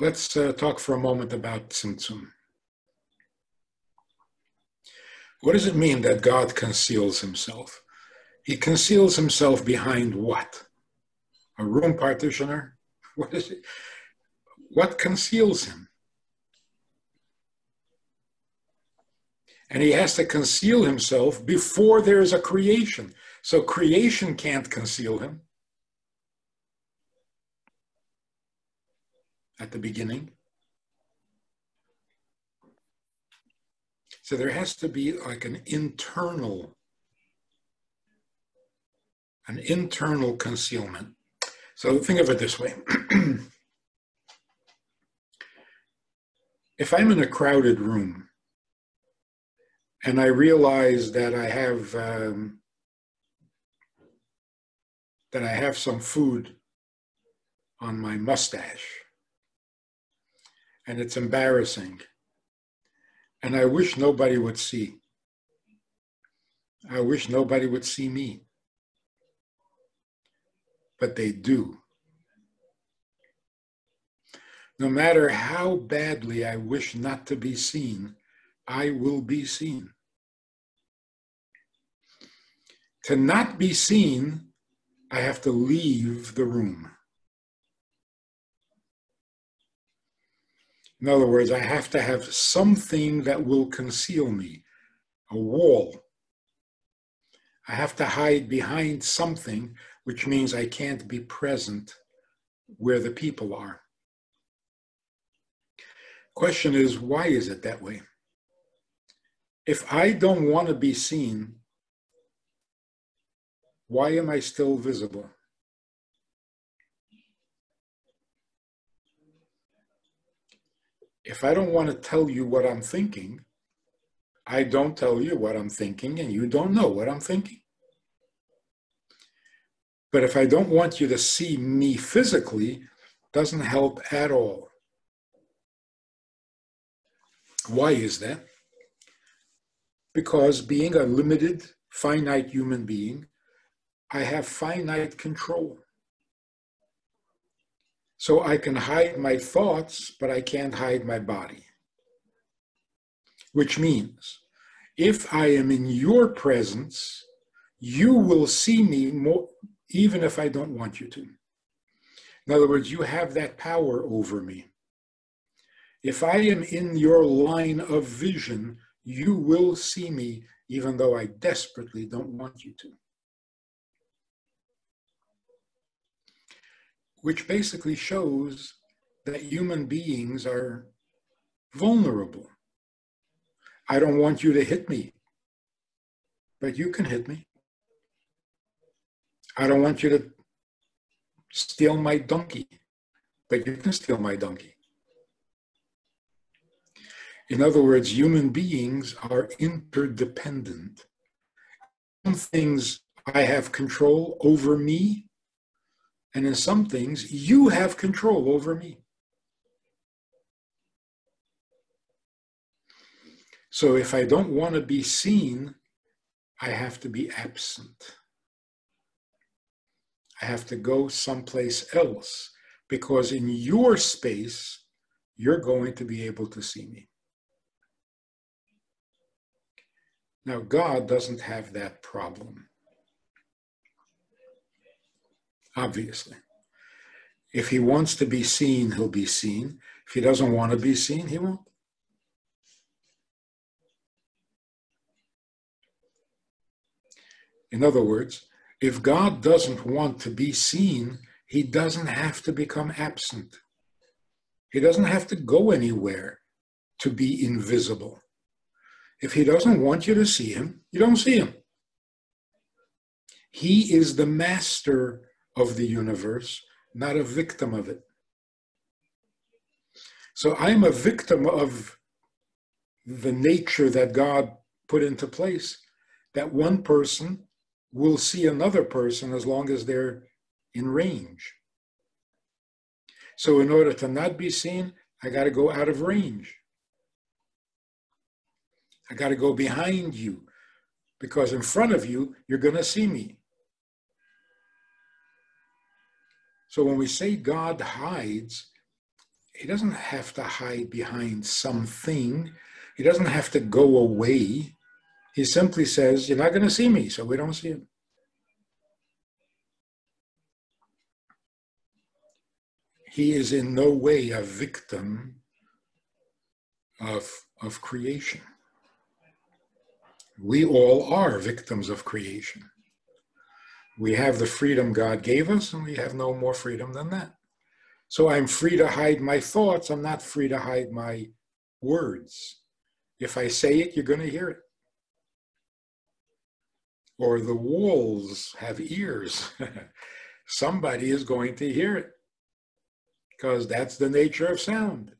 let's talk for a moment about Tzimtzum. What does it mean that God conceals himself? He conceals himself behind what? A room partitioner? What is it? What conceals him? And he has to conceal himself before there's a creation. So creation can't conceal him at the beginning. So there has to be like an internal concealment. So think of it this way. If I'm in a crowded room and I realize that I have some food on my mustache and it's embarrassing, and I wish nobody would see. I wish nobody would see me. But they do. No matter how badly I wish not to be seen, I will be seen. To not be seen, I have to leave the room. In other words, I have to have something that will conceal me, a wall. I have to hide behind something, which means I can't be present where the people are. Question is, why is it that way? If I don't want to be seen, why am I still visible? If I don't want to tell you what I'm thinking, I don't tell you what I'm thinking, and you don't know what I'm thinking. But if I don't want you to see me physically, it doesn't help at all. Why is that? Because being a limited, finite human being, I have finite control. So I can hide my thoughts, but I can't hide my body. Which means, if I am in your presence, you will see me more, even if I don't want you to. In other words, you have that power over me. If I am in your line of vision, you will see me, even though I desperately don't want you to. Which basically shows that human beings are vulnerable. I don't want you to hit me, but you can hit me. I don't want you to steal my donkey, but you can steal my donkey. In other words, human beings are interdependent. Some things I have control over me, and in some things you have control over me. So if I don't want to be seen, I have to be absent. I have to go someplace else, because in your space, you're going to be able to see me. Now, God doesn't have that problem. Obviously. If he wants to be seen, he'll be seen. If he doesn't want to be seen, he won't. In other words, if God doesn't want to be seen, he doesn't have to become absent. He doesn't have to go anywhere to be invisible. If he doesn't want you to see him, you don't see him. He is the master of the universe, not a victim of it. So I'm a victim of the nature that God put into place, that one person will see another person as long as they're in range. So in order to not be seen, I got to go out of range. I got to go behind you, because in front of you, you're going to see me. So when we say God hides, he doesn't have to hide behind something. He doesn't have to go away. He simply says, you're not going to see me, so we don't see him. He is in no way a victim of creation. We all are victims of creation. We have the freedom God gave us, and we have no more freedom than that. So I'm free to hide my thoughts. I'm not free to hide my words. If I say it, you're going to hear it. Or the walls have ears. Somebody is going to hear it, because that's the nature of sound.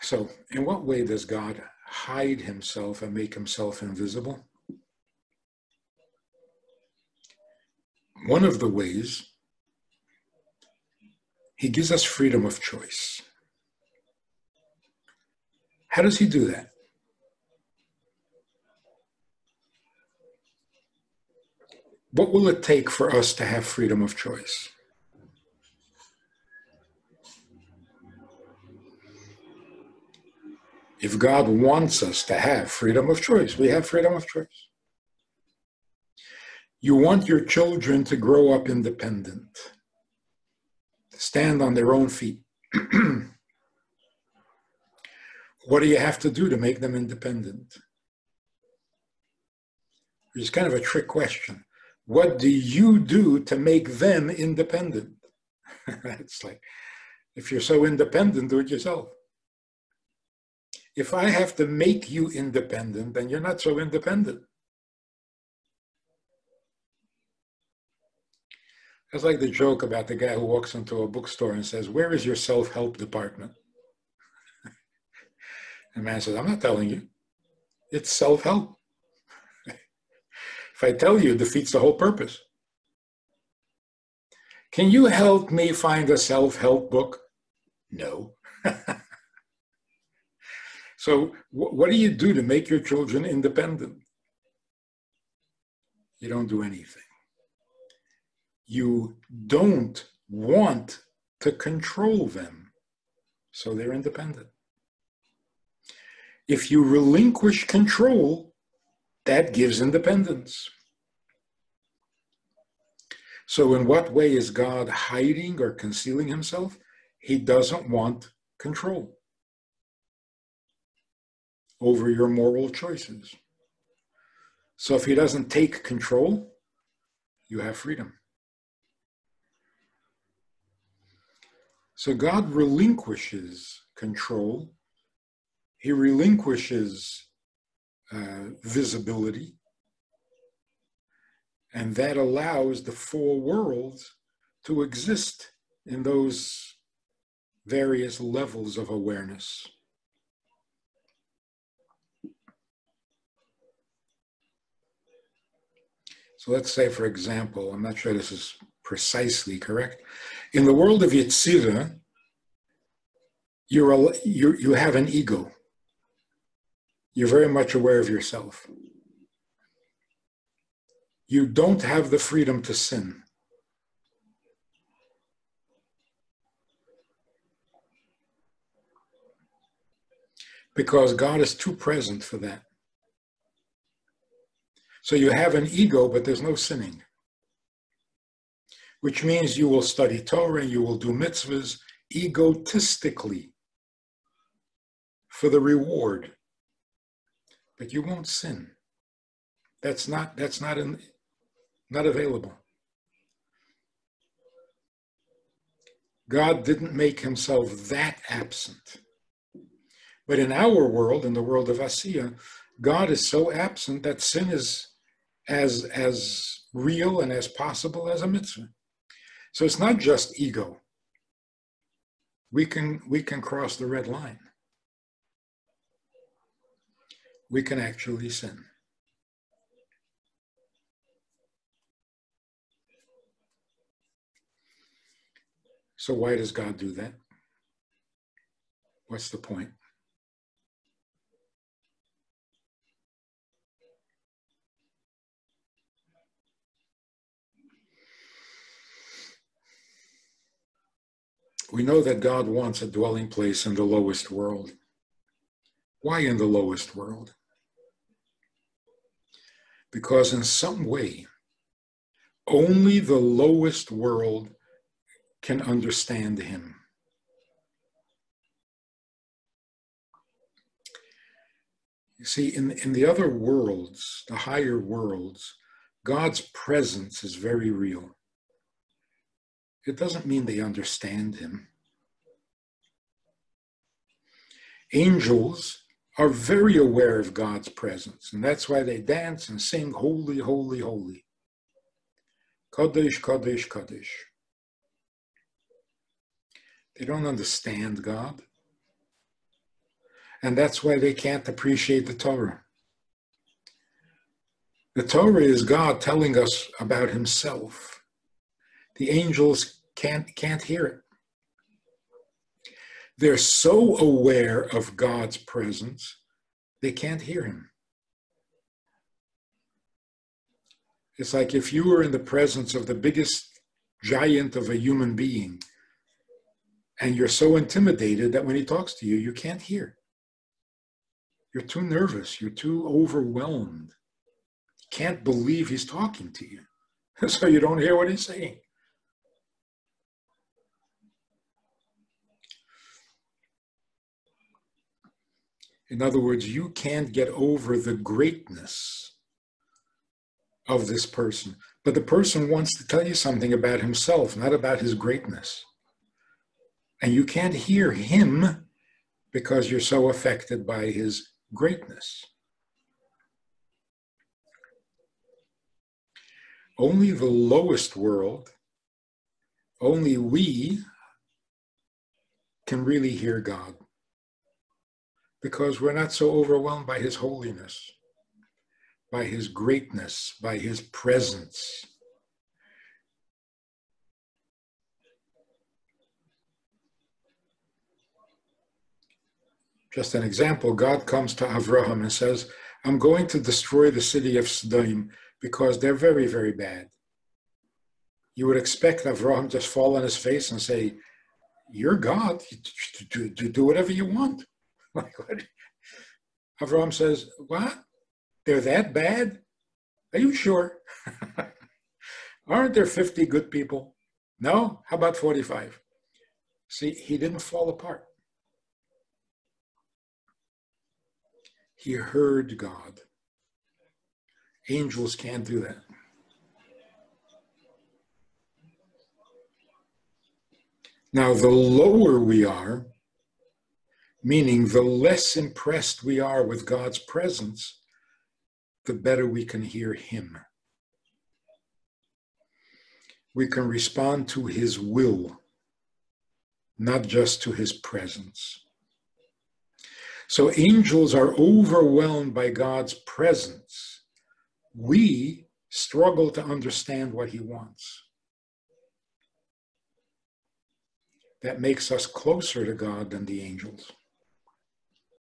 So, in what way does God hide himself and make himself invisible? One of the ways, he gives us freedom of choice. How does he do that? What will it take for us to have freedom of choice? If God wants us to have freedom of choice, we have freedom of choice. You want your children to grow up independent, to stand on their own feet. What do you have to do to make them independent? It's kind of a trick question. What do you do to make them independent? It's like, if you're so independent, do it yourself. If I have to make you independent, then you're not so independent. It's like the joke about the guy who walks into a bookstore and says, "Where is your self-help department?" The man says, "I'm not telling you. It's self-help. If I tell you, it defeats the whole purpose. Can you help me find a self-help book?" No. So what do you do to make your children independent? You don't do anything. You don't want to control them, so they're independent. If you relinquish control, that gives independence. So in what way is God hiding or concealing himself? He doesn't want control over your moral choices. So if he doesn't take control, you have freedom. So God relinquishes control. He relinquishes visibility. And that allows the four worlds to exist in those various levels of awareness. So let's say, for example, I'm not sure this is precisely correct. In the world of Yetzirah, you have an ego. You're very much aware of yourself. You don't have the freedom to sin. Because God is too present for that. So you have an ego, but there's no sinning. Which means you will study Torah and you will do mitzvahs egotistically for the reward. But you won't sin. That's not available. God didn't make himself that absent. But in our world, in the world of Asiya, God is so absent that sin is as real and as possible as a mitzvah. So it's not just ego. We can cross the red line. We can actually sin. So why does God do that? What's the point? We know that God wants a dwelling place in the lowest world. Why in the lowest world? Because in some way, only the lowest world can understand him. You see, in the other worlds, the higher worlds, God's presence is very real. It doesn't mean they understand him. Angels are very aware of God's presence, and that's why they dance and sing, holy, holy, holy. Kadosh, Kadosh, Kadosh. They don't understand God. And that's why they can't appreciate the Torah. The Torah is God telling us about himself. The angels can't hear it. They're so aware of God's presence, they can't hear him. It's like if you were in the presence of the biggest giant of a human being, and you're so intimidated that when he talks to you, you can't hear. You're too nervous. You're too overwhelmed. You can't believe he's talking to you. So you don't hear what he's saying. In other words, you can't get over the greatness of this person. But the person wants to tell you something about himself, not about his greatness. And you can't hear him because you're so affected by his greatness. Only the lowest world, only we can really hear God because we're not so overwhelmed by his holiness, by his greatness, by his presence. Just an example, God comes to Avraham and says, I'm going to destroy the city of Sodom because they're very, very bad. You would expect Avraham just fall on his face and say, you're God, do whatever you want. Like, what? Avraham says, what? They're that bad? Are you sure? Aren't there 50 good people? No? How about 45? See, he didn't fall apart. He heard God. Angels can't do that. Now, the lower we are, meaning the less impressed we are with God's presence, the better we can hear him. We can respond to his will, not just to his presence. So angels are overwhelmed by God's presence. We struggle to understand what he wants. That makes us closer to God than the angels.